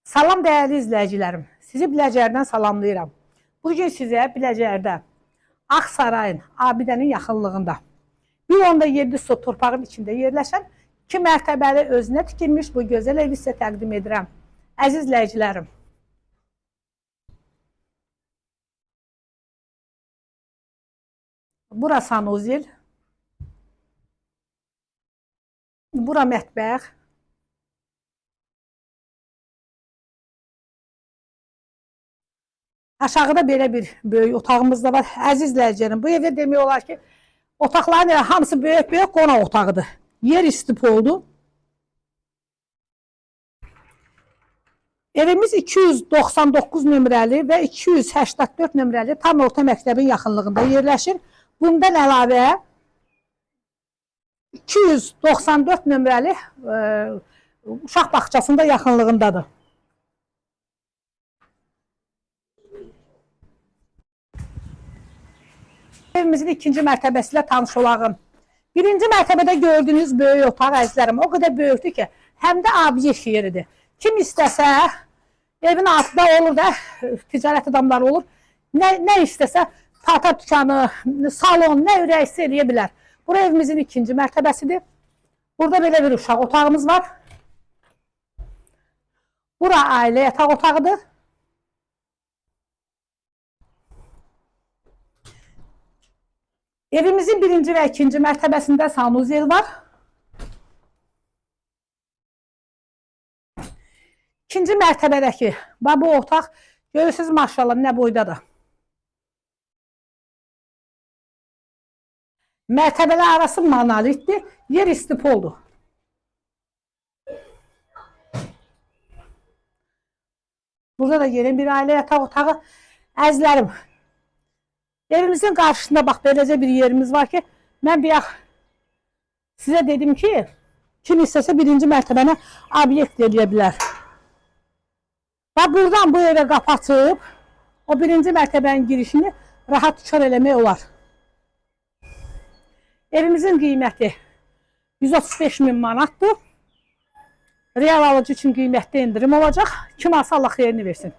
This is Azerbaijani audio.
Salam dəyərli izləyicilərim. Sizi Biləcərdən salamlayıram. Bugün sizə Biləcərdə Ağsarayın, Abidənin yaxınlığında 1.7 sot torpağın içində yerləşən 2 mərtəbəli özünə tikilmiş bu gözəl evi sizə təqdim edirəm. Əziz izləyicilərim. Bura sanuzil. Bura mətbəx. Aşağıda belə bir böyük otağımız da var. Əziz izləyicilərim, bu evdə demək olar ki, otaqların hamısı böyük-böyük qonaq otağıdır. Yer istif oldu. Evimiz 299 nömrəli və 284 nömrəli tam orta məktəbin yaxınlığında yerləşir. Bundan əlavə 294 nömrəli uşaq bağçasında yaxınlığındadır. Evimizin ikinci mərtəbəsi ilə tanış olağım. Birinci mərtəbədə gördüyünüz böyük otaq əzizlərim o qədər böyükdür ki, həm də obyekt yeridir. Kim istəsə, evin altında olur da, ticarət adamları olur. Nə istəsə, paltar dükanı, salon, nə ürəksə eləyə bilər. Bura evimizin ikinci mərtəbəsidir. Burada belə bir uşaq otağımız var. Bura ailə yataq otağıdır. Evimizin birinci və ikinci mərtəbəsində sanuzel var. İkinci mərtəbədəki bu otaq görürsünüz maşallah nə boydadır. Mərtəbələr arası monolitdir, yer istif oldu. Burada da yeni bir ailə yataq otağı. Əzizlərim, evimizin qarşısında bax beləcə bir yerimiz var ki, mən bir sizə dedim ki, kim istəsə birinci mərtəbəni obyekt eləyə bilər. Və buradan bu evə qapı açıb, o birinci mərtəbənin girişini rahat çıxar eləmək olar. Evimizin qiyməti 135.000 manatdır. Real alıcı üçün qiymətdə indirim olacaq. Kim alsa Allah xeyrini versin.